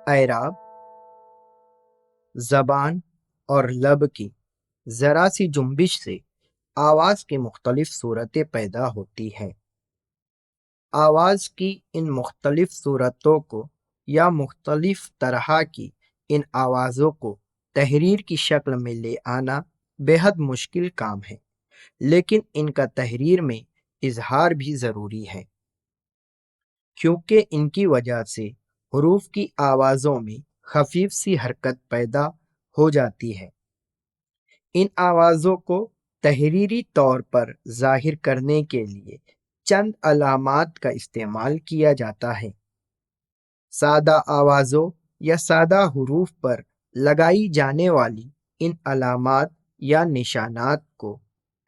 एराब ज़बान और लब की ज़रा सी जुम्बिश से आवाज़ की मुख्तलिफ सूरतें पैदा होती हैं। आवाज़ की इन मुख्तलिफ सूरतों को या मुख्तलिफ तरह की इन आवाज़ों को तहरीर की शक्ल में ले आना बेहद मुश्किल काम है, लेकिन इनका तहरीर में इजहार भी ज़रूरी है, क्योंकि इनकी वजह से हरूफ की आवाज़ों में खफीफ सी हरकत पैदा हो जाती है। इन आवाज़ों को तहरीरी तौर पर ज़ाहिर करने के लिए चंद अलामात का इस्तेमाल किया जाता है। सादा आवाज़ों या सादा हरूफ पर लगाई जाने वाली इन अलामात या निशानात को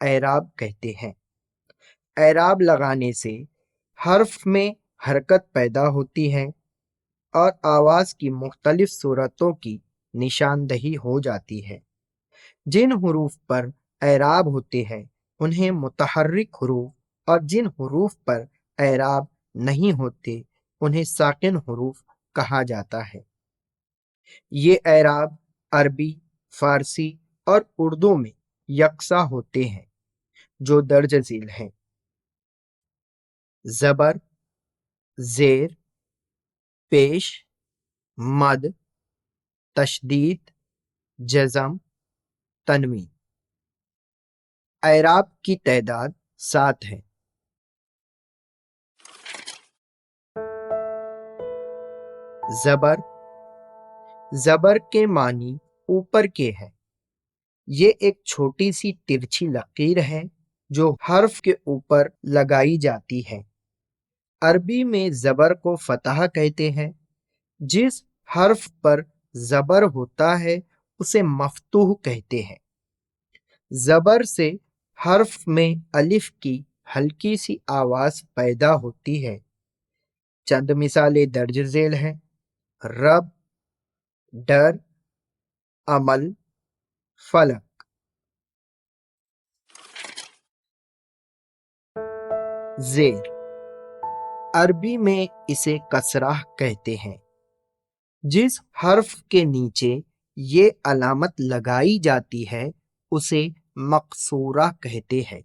एराब कहते हैं। एराब लगाने से हर्फ में हरकत पैदा होती है और आवाज़ की मुख्तलिफ सूरतों की निशानदही हो जाती है। जिन हरूफ पर एराब होते हैं उन्हें मुतहर्रिक हरूफ और जिन हरूफ पर एराब नहीं होते उन्हें साकिन हरूफ कहा जाता है। ये एराब अरबी, फारसी और उर्दू में यकसा होते हैं जो दर्ज झील हैं। ज़बर, ज़ेर, पेश, मद, तशदीद, जज़म, तनवीन। एराब की तादाद 7 है। ज़बर ज़बर के मानी ऊपर के है। ये एक छोटी सी तिरछी लकीर है जो हर्फ के ऊपर लगाई जाती है। अरबी में ज़बर को फतह कहते हैं। जिस हर्फ पर ज़बर होता है उसे मफ्तूह कहते हैं। ज़बर से हर्फ में अलिफ की हल्की सी आवाज़ पैदा होती है। चंद मिसालें दर्ज झेल हैं: रब, डर, अमल, फलक। ज़ेर अरबी में इसे कसराह कहते हैं। जिस हर्फ के नीचे ये अलामत लगाई जाती है उसे मकसूरा कहते हैं।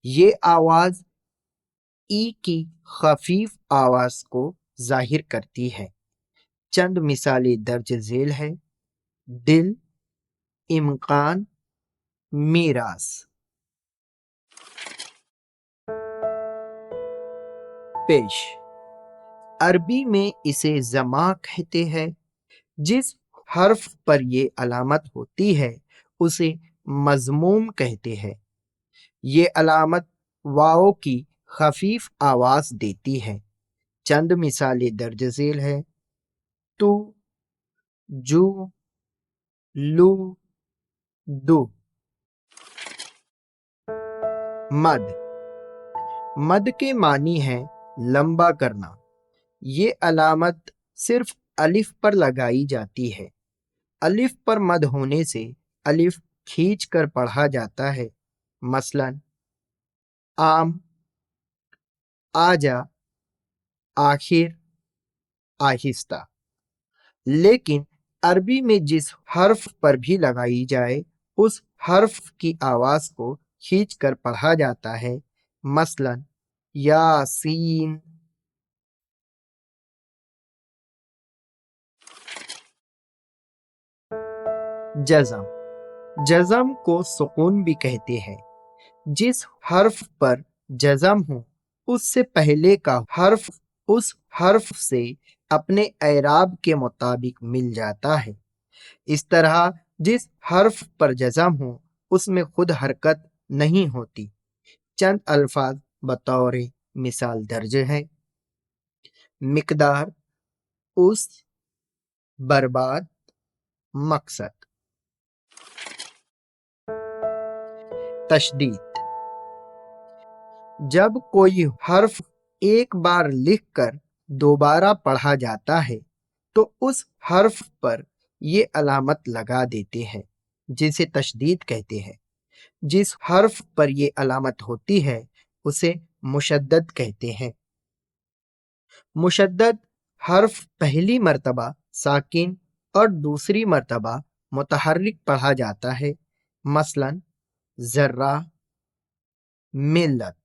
ये आवाज़ ई की खफीफ आवाज़ को जाहिर करती है। चंद मिसालें दर्ज झेल है: दिल, इम्कान, मीरास। पेश अरबी में इसे जमा कहते हैं। जिस हर्फ पर ये अलामत होती है उसे मज़मूम कहते हैं। ये अलामत वाओ की खफीफ आवाज़ देती है। चंद मिसालें दर्ज झेल है: तू, जू, लू, दू। मद मद के मानी है लंबा करना। ये अलामत सिर्फ अलिफ पर लगाई जाती है। अलिफ पर मद होने से अलिफ खींच कर पढ़ा जाता है। मसलन आम, आजा, आखिर, आहिस्ता। लेकिन अरबी में जिस हर्फ पर भी लगाई जाए उस हर्फ की आवाज को खींच कर पढ़ा जाता है। मसलन यासीन। जज़म जज़म को सुकून भी कहते हैं। जिस हर्फ पर जज़म हो उससे पहले का हर्फ उस हर्फ से अपने एराब के मुताबिक मिल जाता है। इस तरह जिस हर्फ पर जज़म हो उसमें खुद हरकत नहीं होती। चंद अल्फाज बतौर मिसाल दर्ज है: मिकदार, उस, बर्बाद, मकसद। तशदीद जब कोई हर्फ एक बार लिखकर दोबारा पढ़ा जाता है तो उस हर्फ पर ये अलामत लगा देते हैं जिसे तशदीद कहते हैं। जिस हर्फ पर ये अलामत होती है उसे मुशद्दद कहते हैं। मुशद्दद हर्फ पहली मर्तबा साकिन और दूसरी मर्तबा मुतहर्रिक पढ़ा जाता है, मसलन जर्रा, मिल्लत।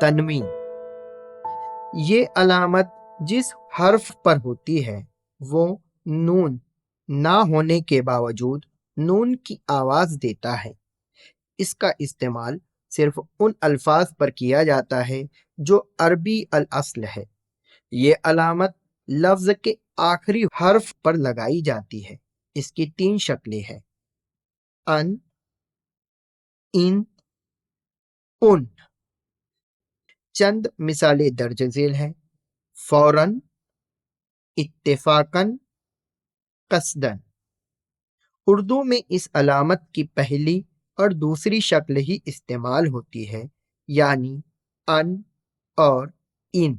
तनवीन, ये अलामत जिस हर्फ पर होती है वो नून ना होने के बावजूद नून की आवाज देता है। इसका इस्तेमाल सिर्फ उन अल्फाज पर किया जाता है जो अरबी अल अस्ल है। ये अलामत लफ्ज के आखिरी हर्फ पर लगाई जाती है। इसकी 3 शक्लें हैं: अन, इन, उन। चंद मिसालें दर्ज झेल हैं: फौरन, इत्तेफाकन, कसदन। उर्दू में इस अलामत की पहली और दूसरी शक्ल ही इस्तेमाल होती है, यानी अन और इन।